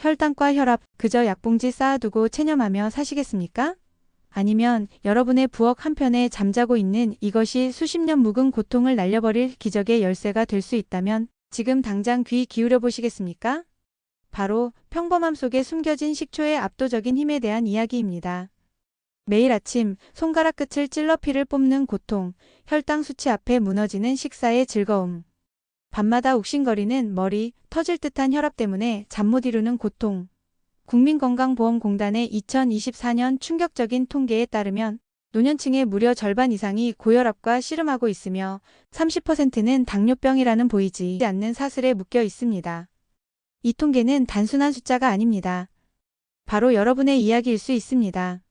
혈당과 혈압 그저 약봉지 쌓아두고 체념하며 사시겠습니까? 아니면 여러분의 부엌 한편에 잠자고 있는 이것이 수십 년 묵은 고통을 날려버릴 기적의 열쇠가 될 수 있다면 지금 당장 귀 기울여 보시겠습니까? 바로 평범함 속에 숨겨진 식초의 압도적인 힘에 대한 이야기입니다. 매일 아침 손가락 끝을 찔러 피를 뽑는 고통, 혈당 수치 앞에 무너지는 식사의 즐거움. 밤마다 욱신거리는 머리, 터질 듯한 혈압 때문에 잠 못 이루는 고통. 국민건강보험공단의 2024년 충격적인 통계에 따르면 노년층의 무려 절반 이상이 고혈압과 씨름하고 있으며 30%는 당뇨병이라는 보이지 않는 사슬에 묶여 있습니다. 이 통계는 단순한 숫자가 아닙니다. 바로 여러분의 이야기일 수 있습니다.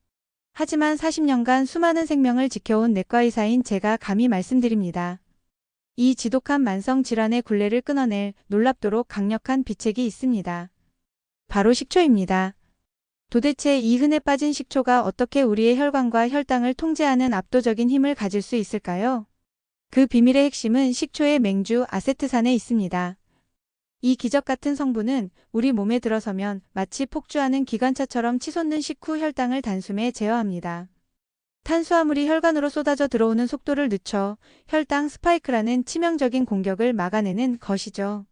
하지만 40년간 수많은 생명을 지켜온 내과의사인 제가 감히 말씀드립니다. 이 지독한 만성 질환의 굴레를 끊어낼 놀랍도록 강력한 비책이 있습니다. 바로 식초입니다. 도대체 이 흔해 빠진 식초가 어떻게 우리의 혈관과 혈당을 통제하는 압도적인 힘을 가질 수 있을까요? 그 비밀의 핵심은 식초의 맹주 아세트산에 있습니다. 이 기적 같은 성분은 우리 몸에 들어서면 마치 폭주하는 기관차처럼 치솟는 식후 혈당을 단숨에 제어합니다. 탄수화물이 혈관으로 쏟아져 들어오는 속도를 늦춰 혈당 스파이크라는 치명적인 공격을 막아내는 것이죠.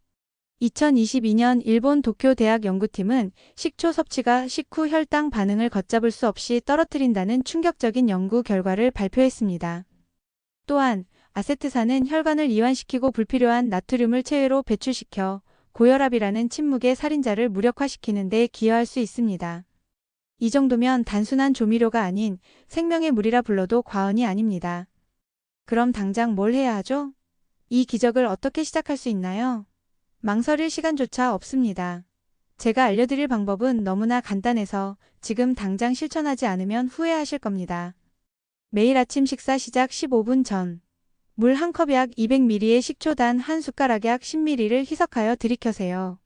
2022년 일본 도쿄 대학 연구팀은 식초 섭취가 식후 혈당 반응을 걷잡을 수 없이 떨어뜨린다는 충격적인 연구 결과를 발표했습니다. 또한 아세트산은 혈관을 이완시키고 불필요한 나트륨을 체외로 배출시켜 고혈압이라는 침묵의 살인자를 무력화시키는 데 기여할 수 있습니다. 이 정도면 단순한 조미료가 아닌 생명의 물이라 불러도 과언이 아닙니다. 그럼 당장 뭘 해야 하죠? 이 기적을 어떻게 시작할 수 있나요? 망설일 시간조차 없습니다. 제가 알려드릴 방법은 너무나 간단해서 지금 당장 실천하지 않으면 후회하실 겁니다. 매일 아침 식사 시작 15분 전 물 한 컵 약 200ml에 식초 단 한 숟가락 약 10ml를 희석하여 들이켜세요.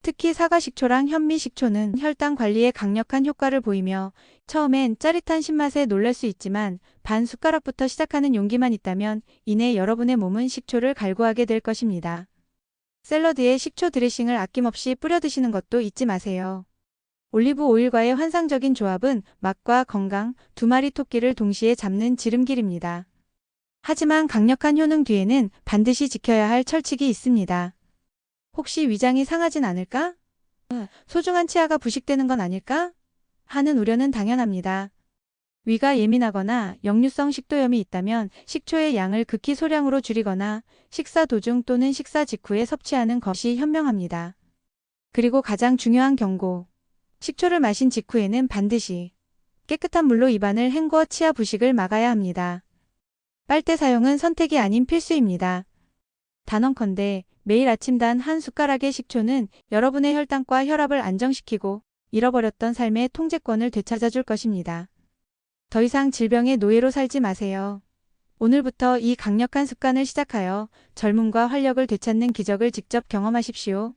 특히 사과식초랑 현미식초는 혈당 관리에 강력한 효과를 보이며 처음엔 짜릿한 신맛에 놀랄 수 있지만 반 숟가락부터 시작하는 용기만 있다면 이내 여러분의 몸은 식초를 갈구하게 될 것입니다. 샐러드에 식초 드레싱을 아낌없이 뿌려 드시는 것도 잊지 마세요. 올리브 오일과의 환상적인 조합은 맛과 건강, 두 마리 토끼를 동시에 잡는 지름길입니다. 하지만 강력한 효능 뒤에는 반드시 지켜야 할 철칙이 있습니다. 혹시 위장이 상하진 않을까? 소중한 치아가 부식되는 건 아닐까? 하는 우려는 당연합니다. 위가 예민하거나 역류성 식도염이 있다면 식초의 양을 극히 소량으로 줄이거나 식사 도중 또는 식사 직후에 섭취하는 것이 현명합니다. 그리고 가장 중요한 경고. 식초를 마신 직후에는 반드시 깨끗한 물로 입안을 헹궈 치아 부식을 막아야 합니다. 빨대 사용은 선택이 아닌 필수입니다. 단언컨대 매일 아침 단 한 숟가락의 식초는 여러분의 혈당과 혈압을 안정시키고 잃어버렸던 삶의 통제권을 되찾아줄 것입니다. 더 이상 질병의 노예로 살지 마세요. 오늘부터 이 강력한 습관을 시작하여 젊음과 활력을 되찾는 기적을 직접 경험하십시오.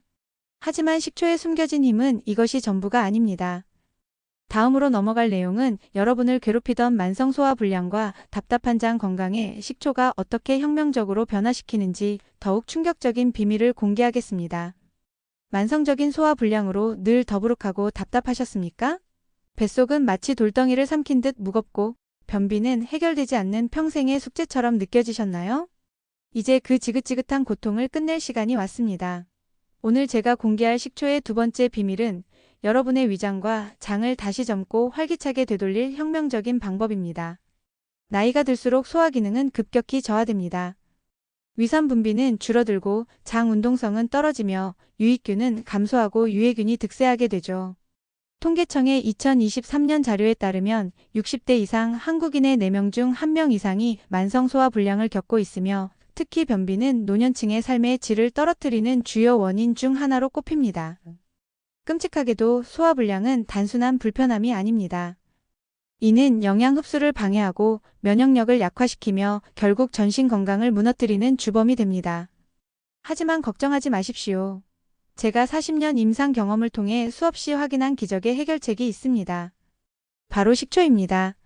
하지만 식초에 숨겨진 힘은 이것이 전부가 아닙니다. 다음으로 넘어갈 내용은 여러분을 괴롭히던 만성 소화불량과 답답한 장 건강에 식초가 어떻게 혁명적으로 변화시키는지 더욱 충격적인 비밀을 공개하겠습니다. 만성적인 소화불량으로 늘 더부룩하고 답답하셨습니까? 뱃속은 마치 돌덩이를 삼킨 듯 무겁고 변비는 해결되지 않는 평생의 숙제처럼 느껴지셨나요? 이제 그 지긋지긋한 고통을 끝낼 시간이 왔습니다. 오늘 제가 공개할 식초의 두 번째 비밀은 여러분의 위장과 장을 다시 젊고 활기차게 되돌릴 혁명적인 방법입니다. 나이가 들수록 소화 기능은 급격히 저하됩니다. 위산 분비는 줄어들고 장 운동성은 떨어지며 유익균은 감소하고 유해균이 득세하게 되죠. 통계청의 2023년 자료에 따르면 60대 이상 한국인의 4명 중 1명 이상이 만성 소화불량을 겪고 있으며 특히 변비는 노년층의 삶의 질을 떨어뜨리는 주요 원인 중 하나로 꼽힙니다. 끔찍하게도 소화불량은 단순한 불편함이 아닙니다. 이는 영양 흡수를 방해하고 면역력을 약화시키며 결국 전신 건강을 무너뜨리는 주범이 됩니다. 하지만 걱정하지 마십시오. 제가 40년 임상 경험을 통해 수없이 확인한 기적의 해결책이 있습니다. 바로 식초입니다.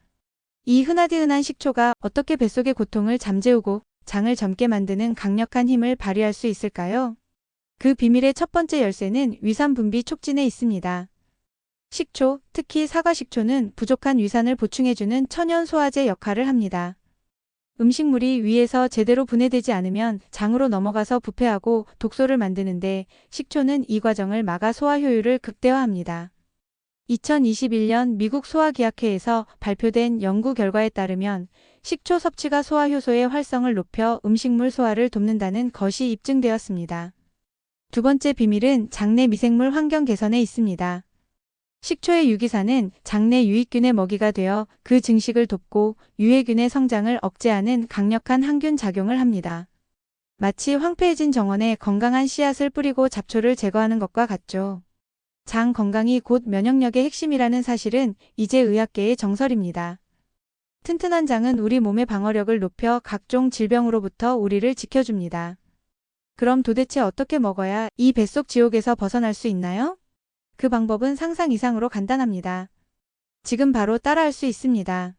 이 흔하디흔한 식초가 어떻게 뱃속의 고통을 잠재우고 장을 젊게 만드는 강력한 힘을 발휘할 수 있을까요? 그 비밀의 첫 번째 열쇠는 위산 분비 촉진에 있습니다. 식초, 특히 사과 식초는 부족한 위산을 보충해주는 천연 소화제 역할을 합니다. 음식물이 위에서 제대로 분해되지 않으면 장으로 넘어가서 부패하고 독소를 만드는데 식초는 이 과정을 막아 소화 효율을 극대화합니다. 2021년 미국 소화기학회에서 발표된 연구 결과에 따르면 식초 섭취가 소화 효소의 활성을 높여 음식물 소화를 돕는다는 것이 입증되었습니다. 두 번째 비밀은 장내 미생물 환경 개선에 있습니다. 식초의 유기산은 장내 유익균의 먹이가 되어 그 증식을 돕고 유해균의 성장을 억제하는 강력한 항균 작용을 합니다. 마치 황폐해진 정원에 건강한 씨앗을 뿌리고 잡초를 제거하는 것과 같죠. 장 건강이 곧 면역력의 핵심이라는 사실은 이제 의학계의 정설입니다. 튼튼한 장은 우리 몸의 방어력을 높여 각종 질병으로부터 우리를 지켜줍니다. 그럼 도대체 어떻게 먹어야 이 뱃속 지옥에서 벗어날 수 있나요? 그 방법은 상상 이상으로 간단합니다. 지금 바로 따라할 수 있습니다.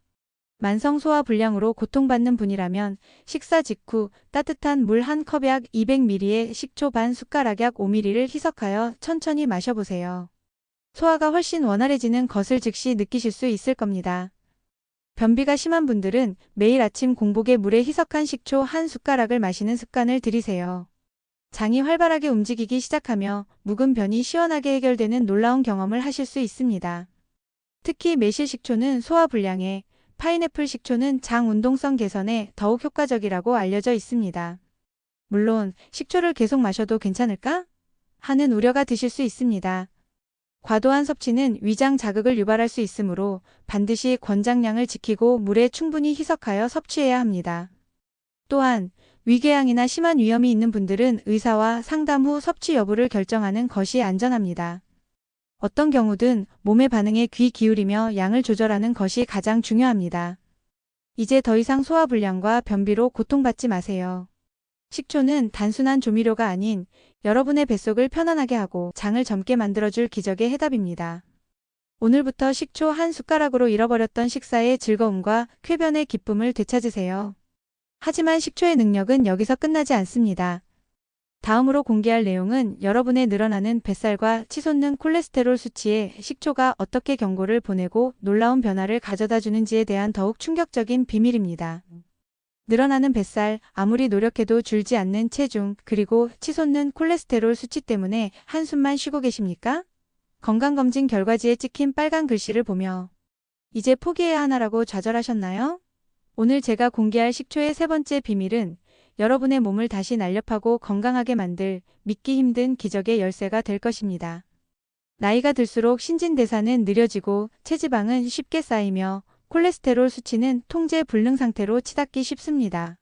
만성 소화 불량으로 고통받는 분이라면 식사 직후 따뜻한 물 한 컵 약 200ml에 식초 반 숟가락 약 5ml를 희석하여 천천히 마셔보세요. 소화가 훨씬 원활해지는 것을 즉시 느끼실 수 있을 겁니다. 변비가 심한 분들은 매일 아침 공복에 물에 희석한 식초 한 숟가락을 마시는 습관을 들이세요. 장이 활발하게 움직이기 시작하며 묵은 변이 시원하게 해결되는 놀라운 경험을 하실 수 있습니다. 특히 매실 식초는 소화 불량에, 파인애플 식초는 장 운동성 개선에 더욱 효과적이라고 알려져 있습니다. 물론 식초를 계속 마셔도 괜찮을까? 하는 우려가 드실 수 있습니다. 과도한 섭취는 위장 자극을 유발할 수 있으므로 반드시 권장량을 지키고 물에 충분히 희석하여 섭취해야 합니다. 또한 위궤양이나 심한 위염이 있는 분들은 의사와 상담 후 섭취 여부를 결정하는 것이 안전합니다. 어떤 경우든 몸의 반응에 귀 기울이며 양을 조절하는 것이 가장 중요합니다. 이제 더 이상 소화불량과 변비로 고통받지 마세요. 식초는 단순한 조미료가 아닌 여러분의 뱃속을 편안하게 하고 장을 젊게 만들어줄 기적의 해답입니다. 오늘부터 식초 한 숟가락으로 잃어버렸던 식사의 즐거움과 쾌변의 기쁨을 되찾으세요. 하지만 식초의 능력은 여기서 끝나지 않습니다. 다음으로 공개할 내용은 여러분의 늘어나는 뱃살과 치솟는 콜레스테롤 수치에 식초가 어떻게 경고를 보내고 놀라운 변화를 가져다 주는지에 대한 더욱 충격적인 비밀입니다. 늘어나는 뱃살, 아무리 노력해도 줄지 않는 체중, 그리고 치솟는 콜레스테롤 수치 때문에 한숨만 쉬고 계십니까? 건강검진 결과지에 찍힌 빨간 글씨를 보며 이제 포기해야 하나라고 좌절하셨나요? 오늘 제가 공개할 식초의 세 번째 비밀은 여러분의 몸을 다시 날렵하고 건강하게 만들 믿기 힘든 기적의 열쇠가 될 것입니다. 나이가 들수록 신진대사는 느려지고 체지방은 쉽게 쌓이며 콜레스테롤 수치는 통제 불능 상태로 치닫기 쉽습니다.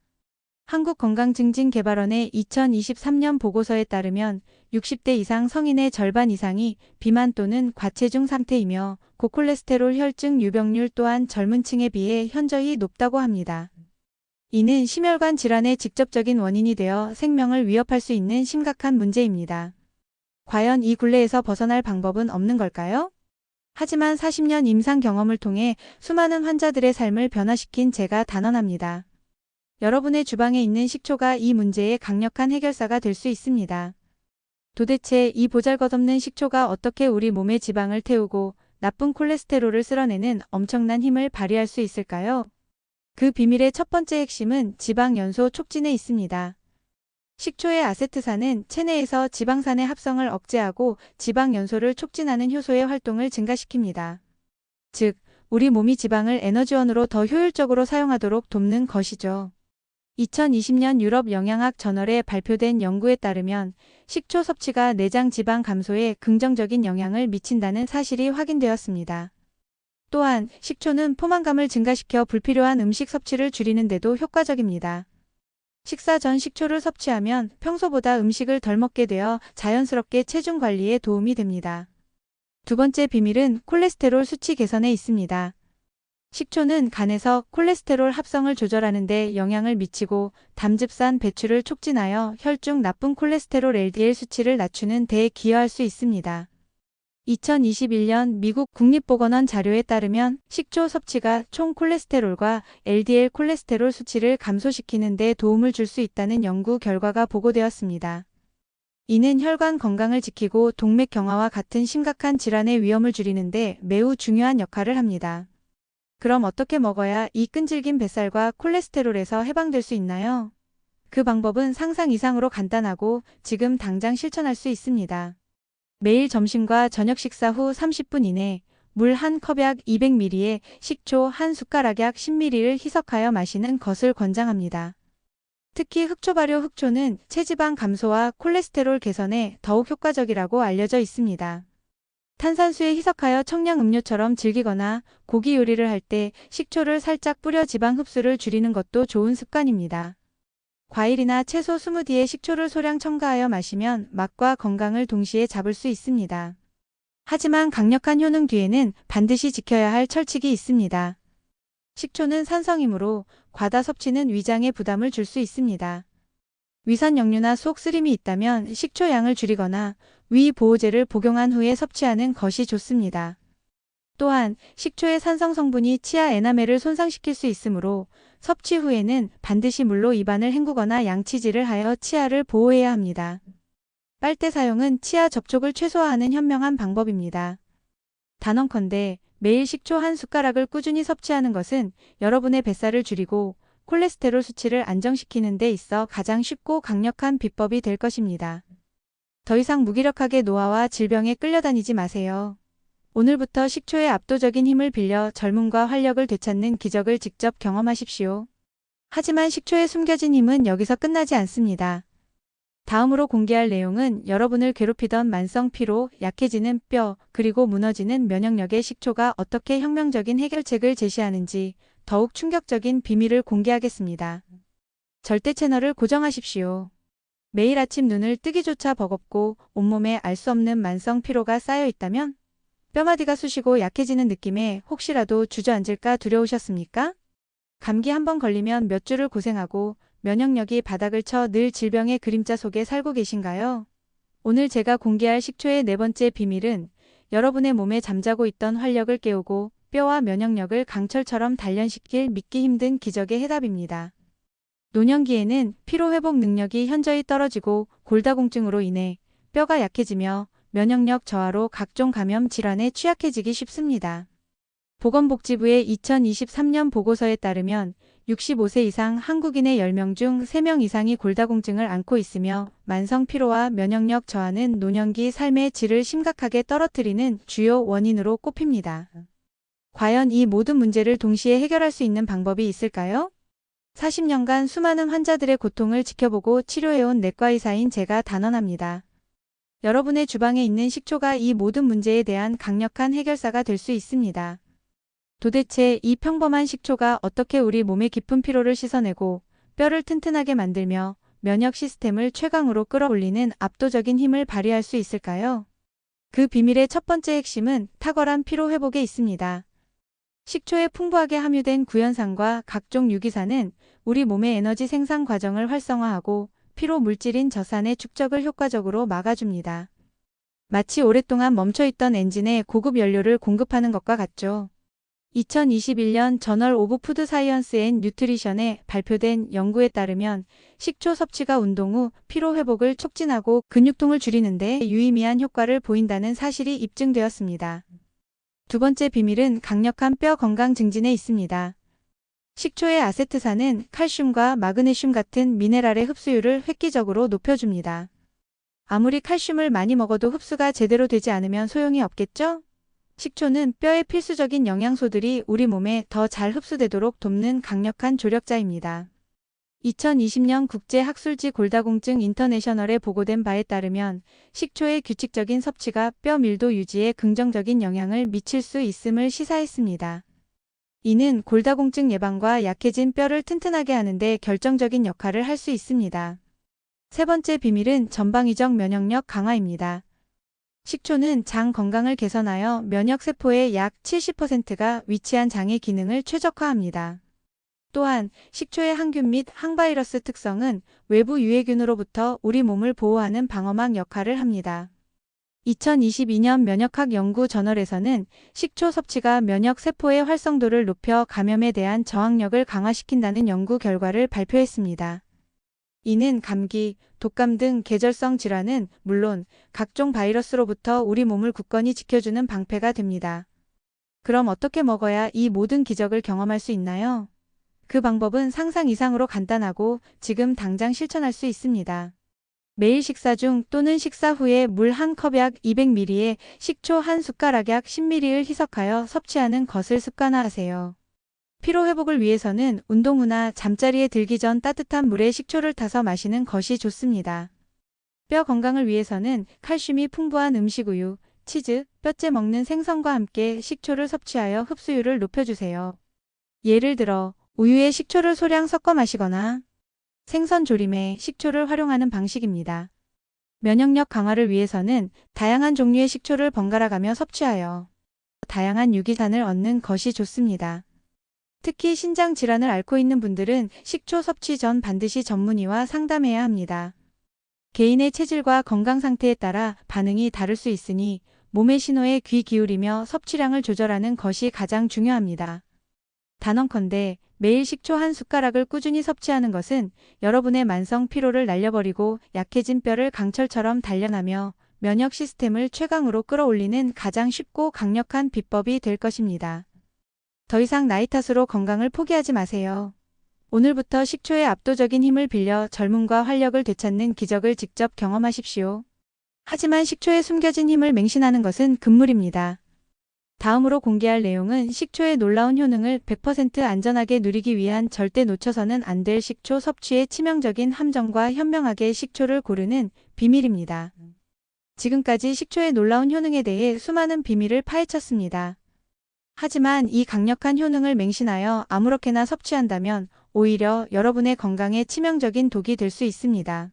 한국건강증진개발원의 2023년 보고서에 따르면 60대 이상 성인의 절반 이상이 비만 또는 과체중 상태이며 고콜레스테롤 혈증 유병률 또한 젊은 층에 비해 현저히 높다고 합니다. 이는 심혈관 질환의 직접적인 원인이 되어 생명을 위협할 수 있는 심각한 문제입니다. 과연 이 굴레에서 벗어날 방법은 없는 걸까요? 하지만 40년 임상 경험을 통해 수많은 환자들의 삶을 변화시킨 제가 단언합니다. 여러분의 주방에 있는 식초가 이 문제의 강력한 해결사가 될 수 있습니다. 도대체 이 보잘것없는 식초가 어떻게 우리 몸의 지방을 태우고 나쁜 콜레스테롤을 쓸어내는 엄청난 힘을 발휘할 수 있을까요? 그 비밀의 첫 번째 핵심은 지방 연소 촉진에 있습니다. 식초의 아세트산은 체내에서 지방산의 합성을 억제하고 지방 연소를 촉진하는 효소의 활동을 증가시킵니다. 즉, 우리 몸이 지방을 에너지원으로 더 효율적으로 사용하도록 돕는 것이죠. 2020년 유럽 영양학 저널에 발표된 연구에 따르면 식초 섭취가 내장 지방 감소에 긍정적인 영향을 미친다는 사실이 확인되었습니다. 또한 식초는 포만감을 증가시켜 불필요한 음식 섭취를 줄이는 데도 효과적입니다. 식사 전 식초를 섭취하면 평소보다 음식을 덜 먹게 되어 자연스럽게 체중 관리에 도움이 됩니다. 두 번째 비밀은 콜레스테롤 수치 개선에 있습니다. 식초는 간에서 콜레스테롤 합성을 조절하는 데 영향을 미치고 담즙산 배출을 촉진하여 혈중 나쁜 콜레스테롤 LDL 수치를 낮추는 데 기여할 수 있습니다. 2021년 미국 국립보건원 자료에 따르면 식초 섭취가 총 콜레스테롤과 LDL 콜레스테롤 수치를 감소시키는 데 도움을 줄 수 있다는 연구 결과가 보고되었습니다. 이는 혈관 건강을 지키고 동맥 경화와 같은 심각한 질환의 위험을 줄이는데 매우 중요한 역할을 합니다. 그럼 어떻게 먹어야 이 끈질긴 뱃살과 콜레스테롤에서 해방될 수 있나요? 그 방법은 상상 이상으로 간단하고 지금 당장 실천할 수 있습니다. 매일 점심과 저녁 식사 후 30분 이내 물 한 컵약 200ml에 식초 한 숟가락약 10ml를 희석하여 마시는 것을 권장합니다. 특히 흑초 발효 흑초는 체지방 감소와 콜레스테롤 개선에 더욱 효과적이라고 알려져 있습니다. 탄산수에 희석하여 청량 음료처럼 즐기거나 고기 요리를 할 때 식초를 살짝 뿌려 지방 흡수를 줄이는 것도 좋은 습관입니다. 과일이나 채소 스무디에 식초를 소량 첨가하여 마시면 맛과 건강을 동시에 잡을 수 있습니다. 하지만 강력한 효능 뒤에는 반드시 지켜야 할 철칙이 있습니다. 식초는 산성이므로 과다 섭취는 위장에 부담을 줄 수 있습니다. 위산 역류나 속 쓰림이 있다면 식초 양을 줄이거나 위 보호제를 복용한 후에 섭취하는 것이 좋습니다. 또한 식초의 산성 성분이 치아 에나멜을 손상시킬 수 있으므로 섭취 후에는 반드시 물로 입안을 헹구거나 양치질을 하여 치아를 보호해야 합니다. 빨대 사용은 치아 접촉을 최소화하는 현명한 방법입니다. 단언컨대 매일 식초 한 숟가락을 꾸준히 섭취하는 것은 여러분의 뱃살을 줄이고 콜레스테롤 수치를 안정시키는 데 있어 가장 쉽고 강력한 비법이 될 것입니다. 더 이상 무기력하게 노화와 질병에 끌려다니지 마세요. 오늘부터 식초의 압도적인 힘을 빌려 젊음과 활력을 되찾는 기적을 직접 경험하십시오. 하지만 식초의 숨겨진 힘은 여기서 끝나지 않습니다. 다음으로 공개할 내용은 여러분을 괴롭히던 만성 피로, 약해지는 뼈, 그리고 무너지는 면역력의 식초가 어떻게 혁명적인 해결책을 제시하는지 더욱 충격적인 비밀을 공개하겠습니다. 절대 채널을 고정하십시오. 매일 아침 눈을 뜨기조차 버겁고 온몸에 알 수 없는 만성 피로가 쌓여 있다면? 뼈마디가 쑤시고 약해지는 느낌에 혹시라도 주저앉을까 두려우셨습니까? 감기 한 번 걸리면 몇 주를 고생하고 면역력이 바닥을 쳐 늘 질병의 그림자 속에 살고 계신가요? 오늘 제가 공개할 식초의 네 번째 비밀은 여러분의 몸에 잠자고 있던 활력을 깨우고 뼈와 면역력을 강철처럼 단련시킬 믿기 힘든 기적의 해답입니다. 노년기에는 피로회복 능력이 현저히 떨어지고 골다공증으로 인해 뼈가 약해지며 면역력 저하로 각종 감염 질환에 취약해지기 쉽습니다. 보건복지부의 2023년 보고서에 따르면 65세 이상 한국인의 10명 중 3명 이상이 골다공증을 앓고 있으며 만성 피로와 면역력 저하는 노년기 삶의 질을 심각하게 떨어뜨리는 주요 원인으로 꼽힙니다. 과연 이 모든 문제를 동시에 해결할 수 있는 방법이 있을까요? 40년간 수많은 환자들의 고통을 지켜보고 치료해온 내과의사인 제가 단언합니다. 여러분의 주방에 있는 식초가 이 모든 문제에 대한 강력한 해결사가 될 수 있습니다. 도대체 이 평범한 식초가 어떻게 우리 몸의 깊은 피로를 씻어내고 뼈를 튼튼하게 만들며 면역 시스템을 최강으로 끌어올리는 압도적인 힘을 발휘할 수 있을까요? 그 비밀의 첫 번째 핵심은 탁월한 피로 회복에 있습니다. 식초에 풍부하게 함유된 구연산과 각종 유기산은 우리 몸의 에너지 생산 과정을 활성화하고 피로 물질인 저산의 축적을 효과적으로 막아줍니다. 마치 오랫동안 멈춰있던 엔진에 고급 연료를 공급하는 것과 같죠. 2021년 저널 오브 푸드 사이언스 앤 뉴트리션에 발표된 연구에 따르면 식초 섭취가 운동 후 피로 회복을 촉진하고 근육통을 줄이는 데 유의미한 효과를 보인다는 사실이 입증되었습니다. 두 번째 비밀은 강력한 뼈 건강 증진에 있습니다. 식초의 아세트산은 칼슘과 마그네슘 같은 미네랄의 흡수율을 획기적으로 높여줍니다. 아무리 칼슘을 많이 먹어도 흡수가 제대로 되지 않으면 소용이 없겠죠? 식초는 뼈의 필수적인 영양소들이 우리 몸에 더 잘 흡수되도록 돕는 강력한 조력자입니다. 2020년 국제학술지 골다공증 인터내셔널에 보고된 바에 따르면 식초의 규칙적인 섭취가 뼈 밀도 유지에 긍정적인 영향을 미칠 수 있음을 시사했습니다. 이는 골다공증 예방과 약해진 뼈를 튼튼하게 하는 데 결정적인 역할을 할 수 있습니다. 세 번째 비밀은 전방위적 면역력 강화입니다. 식초는 장 건강을 개선하여 면역세포의 약 70%가 위치한 장의 기능을 최적화합니다. 또한 식초의 항균 및 항바이러스 특성은 외부 유해균으로부터 우리 몸을 보호하는 방어막 역할을 합니다. 2022년 면역학 연구 저널에서는 식초 섭취가 면역세포의 활성도를 높여 감염에 대한 저항력을 강화시킨다는 연구 결과를 발표했습니다. 이는 감기, 독감 등 계절성 질환은 물론 각종 바이러스로부터 우리 몸을 굳건히 지켜주는 방패가 됩니다. 그럼 어떻게 먹어야 이 모든 기적을 경험할 수 있나요? 그 방법은 상상 이상으로 간단하고 지금 당장 실천할 수 있습니다. 매일 식사 중 또는 식사 후에 물 한 컵 약 200ml에 식초 한 숟가락 약 10ml를 희석하여 섭취하는 것을 습관화하세요. 피로 회복을 위해서는 운동 후나 잠자리에 들기 전 따뜻한 물에 식초를 타서 마시는 것이 좋습니다. 뼈 건강을 위해서는 칼슘이 풍부한 음식 우유, 치즈, 뼈째 먹는 생선과 함께 식초를 섭취하여 흡수율을 높여주세요. 예를 들어 우유에 식초를 소량 섞어 마시거나 생선 조림에 식초를 활용하는 방식입니다. 면역력 강화를 위해서는 다양한 종류의 식초를 번갈아 가며 섭취하여 다양한 유기산을 얻는 것이 좋습니다. 특히 신장 질환을 앓고 있는 분들은 식초 섭취 전 반드시 전문의와 상담해야 합니다. 개인의 체질과 건강 상태에 따라 반응이 다를 수 있으니 몸의 신호에 귀 기울이며 섭취량을 조절하는 것이 가장 중요합니다. 단언컨대 매일 식초 한 숟가락을 꾸준히 섭취하는 것은 여러분의 만성 피로를 날려버리고 약해진 뼈를 강철처럼 단련하며 면역 시스템을 최강으로 끌어올리는 가장 쉽고 강력한 비법이 될 것입니다. 더 이상 나이 탓으로 건강을 포기하지 마세요. 오늘부터 식초의 압도적인 힘을 빌려 젊음과 활력을 되찾는 기적을 직접 경험하십시오. 하지만 식초에 숨겨진 힘을 맹신하는 것은 금물입니다. 다음으로 공개할 내용은 식초의 놀라운 효능을 100% 안전하게 누리기 위한 절대 놓쳐서는 안 될 식초 섭취의 치명적인 함정과 현명하게 식초를 고르는 비밀입니다. 지금까지 식초의 놀라운 효능에 대해 수많은 비밀을 파헤쳤습니다. 하지만 이 강력한 효능을 맹신하여 아무렇게나 섭취한다면 오히려 여러분의 건강에 치명적인 독이 될 수 있습니다.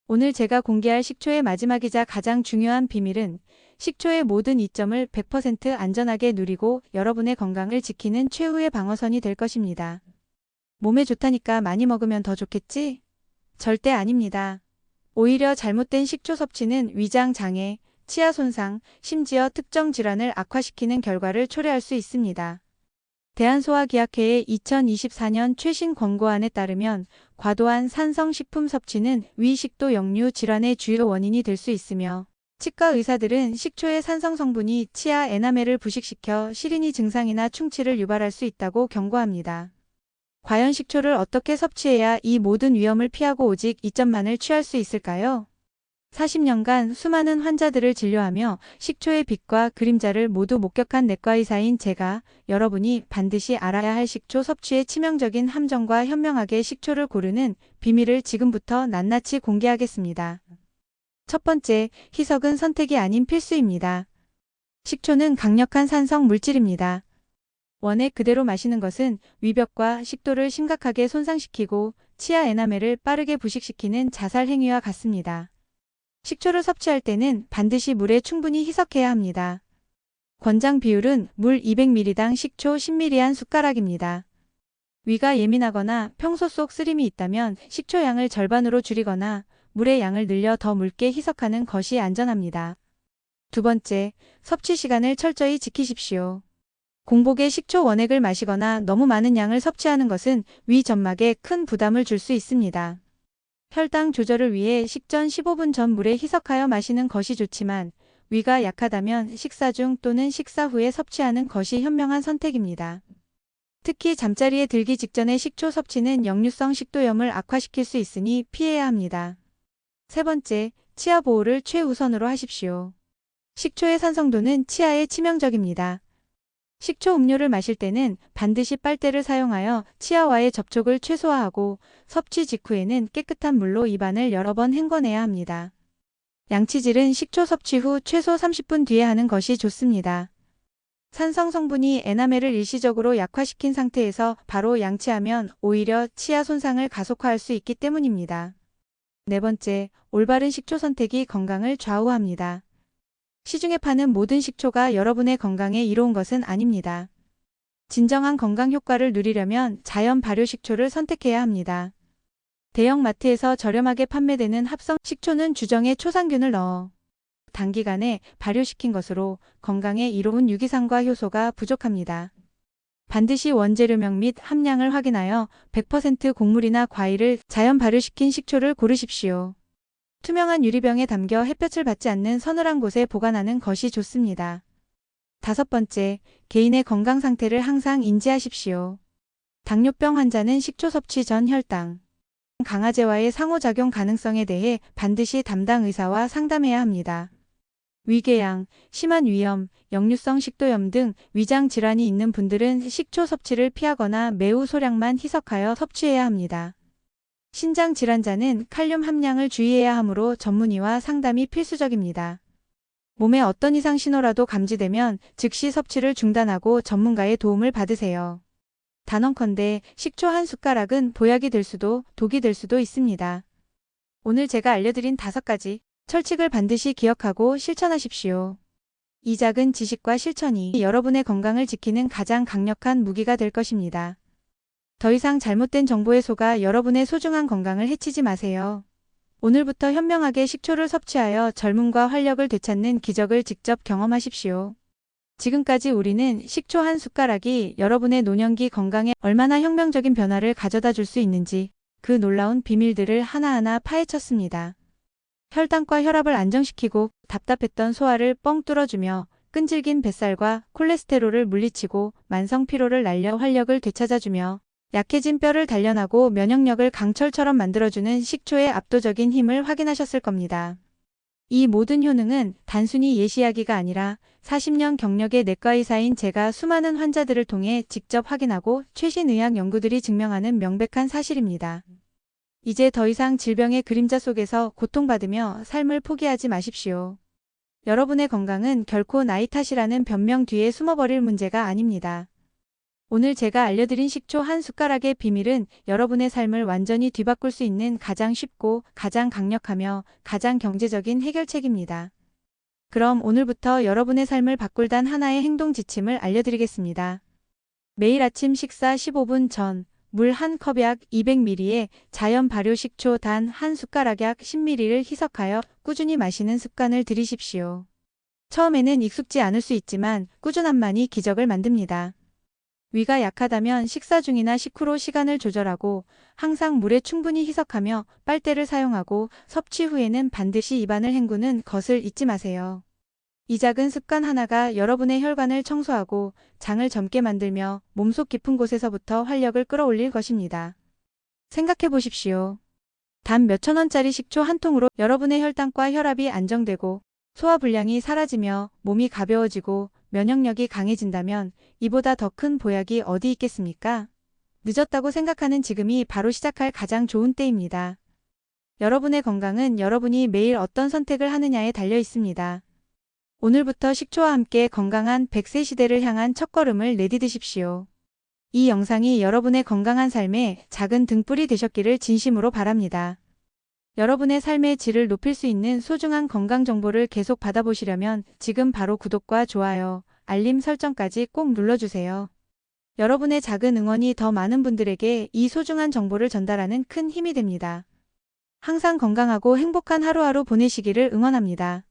오늘 제가 공개할 식초의 마지막이자 가장 중요한 비밀은 식초의 모든 이점을 100% 안전하게 누리고 여러분의 건강을 지키는 최후의 방어선이 될 것입니다. 몸에 좋다니까 많이 먹으면 더 좋겠지? 절대 아닙니다. 오히려 잘못된 식초 섭취는 위장 장애, 치아 손상, 심지어 특정 질환을 악화시키는 결과를 초래할 수 있습니다. 대한소화기학회의 2024년 최신 권고안에 따르면 과도한 산성식품 섭취는 위 식도 역류 질환의 주요 원인이 될 수 있으며 치과 의사들은 식초의 산성 성분이 치아 에나멜을 부식시켜 시린이 증상이나 충치를 유발할 수 있다고 경고합니다. 과연 식초를 어떻게 섭취해야 이 모든 위험을 피하고 오직 이점만을 취할 수 있을까요? 40년간 수많은 환자들을 진료하며 식초의 빛과 그림자를 모두 목격한 내과의사인 제가 여러분이 반드시 알아야 할 식초 섭취의 치명적인 함정과 현명하게 식초를 고르는 비밀을 지금부터 낱낱이 공개하겠습니다. 첫 번째, 희석은 선택이 아닌 필수입니다. 식초는 강력한 산성 물질입니다. 원액 그대로 마시는 것은 위벽과 식도를 심각하게 손상시키고 치아 에나멜을 빠르게 부식시키는 자살 행위와 같습니다. 식초를 섭취할 때는 반드시 물에 충분히 희석해야 합니다. 권장 비율은 물 200ml당 식초 10ml 한 숟가락입니다. 위가 예민하거나 평소 속 쓰림이 있다면 식초 양을 절반으로 줄이거나 물의 양을 늘려 더 묽게 희석하는 것이 안전합니다. 두 번째, 섭취 시간을 철저히 지키십시오. 공복에 식초 원액을 마시거나 너무 많은 양을 섭취하는 것은 위 점막에 큰 부담을 줄 수 있습니다. 혈당 조절을 위해 식전 15분 전 물에 희석하여 마시는 것이 좋지만 위가 약하다면 식사 중 또는 식사 후에 섭취하는 것이 현명한 선택입니다. 특히 잠자리에 들기 직전의 식초 섭취는 역류성 식도염을 악화시킬 수 있으니 피해야 합니다. 세 번째, 치아 보호를 최우선으로 하십시오. 식초의 산성도는 치아에 치명적입니다. 식초 음료를 마실 때는 반드시 빨대를 사용하여 치아와의 접촉을 최소화하고 섭취 직후에는 깨끗한 물로 입안을 여러 번 헹궈내야 합니다. 양치질은 식초 섭취 후 최소 30분 뒤에 하는 것이 좋습니다. 산성 성분이 에나멜을 일시적으로 약화시킨 상태에서 바로 양치하면 오히려 치아 손상을 가속화할 수 있기 때문입니다. 네 번째, 올바른 식초 선택이 건강을 좌우합니다. 시중에 파는 모든 식초가 여러분의 건강에 이로운 것은 아닙니다. 진정한 건강 효과를 누리려면 자연 발효 식초를 선택해야 합니다. 대형 마트에서 저렴하게 판매되는 합성 식초는 주정에 초상균을 넣어 단기간에 발효시킨 것으로 건강에 이로운 유기산과 효소가 부족합니다. 반드시 원재료명 및 함량을 확인하여 100% 곡물이나 과일을 자연 발효시킨 식초를 고르십시오. 투명한 유리병에 담겨 햇볕을 받지 않는 서늘한 곳에 보관하는 것이 좋습니다. 5번째, 개인의 건강 상태를 항상 인지하십시오. 당뇨병 환자는 식초 섭취 전 혈당, 강화제와의 상호작용 가능성에 대해 반드시 담당 의사와 상담해야 합니다. 위궤양, 심한 위염, 역류성 식도염 등 위장 질환이 있는 분들은 식초 섭취를 피하거나 매우 소량만 희석하여 섭취해야 합니다. 신장 질환자는 칼륨 함량을 주의해야 하므로 전문의와 상담이 필수적입니다. 몸에 어떤 이상 신호라도 감지되면 즉시 섭취를 중단하고 전문가의 도움을 받으세요. 단언컨대 식초 한 숟가락은 보약이 될 수도 독이 될 수도 있습니다. 오늘 제가 알려드린 5가지 철칙을 반드시 기억하고 실천하십시오. 이 작은 지식과 실천이 여러분의 건강을 지키는 가장 강력한 무기가 될 것입니다. 더 이상 잘못된 정보에 속아 여러분의 소중한 건강을 해치지 마세요. 오늘부터 현명하게 식초를 섭취하여 젊음과 활력을 되찾는 기적을 직접 경험하십시오. 지금까지 우리는 식초 한 숟가락이 여러분의 노년기 건강에 얼마나 혁명적인 변화를 가져다 줄 수 있는지 그 놀라운 비밀들을 하나하나 파헤쳤습니다. 혈당과 혈압을 안정시키고 답답했던 소화를 뻥 뚫어주며 끈질긴 뱃살과 콜레스테롤을 물리치고 만성 피로를 날려 활력을 되찾아주며 약해진 뼈를 단련하고 면역력을 강철처럼 만들어주는 식초의 압도적인 힘을 확인하셨을 겁니다. 이 모든 효능은 단순히 예시이야기가 아니라 40년 경력의 내과의사인 제가 수많은 환자들을 통해 직접 확인하고 최신 의학 연구들이 증명하는 명백한 사실입니다. 이제 더 이상 질병의 그림자 속에서 고통받으며 삶을 포기하지 마십시오. 여러분의 건강은 결코 나이 탓이라는 변명 뒤에 숨어버릴 문제가 아닙니다. 오늘 제가 알려드린 식초 한 숟가락의 비밀은 여러분의 삶을 완전히 뒤바꿀 수 있는 가장 쉽고 가장 강력하며 가장 경제적인 해결책입니다. 그럼 오늘부터 여러분의 삶을 바꿀 단 하나의 행동 지침을 알려드리겠습니다. 매일 아침 식사 15분 전 물 한 컵 약 200ml에 자연 발효 식초 단 한 숟가락 약 10ml를 희석하여 꾸준히 마시는 습관을 들이십시오. 처음에는 익숙지 않을 수 있지만 꾸준함만이 기적을 만듭니다. 위가 약하다면 식사 중이나 식후로 시간을 조절하고 항상 물에 충분히 희석하며 빨대를 사용하고 섭취 후에는 반드시 입안을 헹구는 것을 잊지 마세요. 이 작은 습관 하나가 여러분의 혈관을 청소하고 장을 젊게 만들며 몸속 깊은 곳에서부터 활력을 끌어올릴 것입니다. 생각해 보십시오. 단 몇천 원짜리 식초 한 통으로 여러분의 혈당과 혈압이 안정되고 소화불량이 사라지며 몸이 가벼워지고 면역력이 강해진다면 이보다 더 큰 보약이 어디 있겠습니까? 늦었다고 생각하는 지금이 바로 시작할 가장 좋은 때입니다. 여러분의 건강은 여러분이 매일 어떤 선택을 하느냐에 달려 있습니다. 오늘부터 식초와 함께 건강한 100세 시대를 향한 첫걸음을 내디디십시오. 이 영상이 여러분의 건강한 삶에 작은 등불이 되셨기를 진심으로 바랍니다. 여러분의 삶의 질을 높일 수 있는 소중한 건강 정보를 계속 받아보시려면 지금 바로 구독과 좋아요, 알림 설정까지 꼭 눌러주세요. 여러분의 작은 응원이 더 많은 분들에게 이 소중한 정보를 전달하는 큰 힘이 됩니다. 항상 건강하고 행복한 하루하루 보내시기를 응원합니다.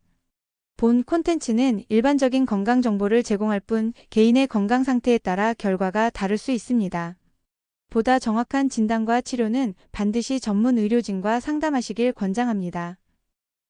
본 콘텐츠는 일반적인 건강 정보를 제공할 뿐 개인의 건강 상태에 따라 결과가 다를 수 있습니다. 보다 정확한 진단과 치료는 반드시 전문 의료진과 상담하시길 권장합니다.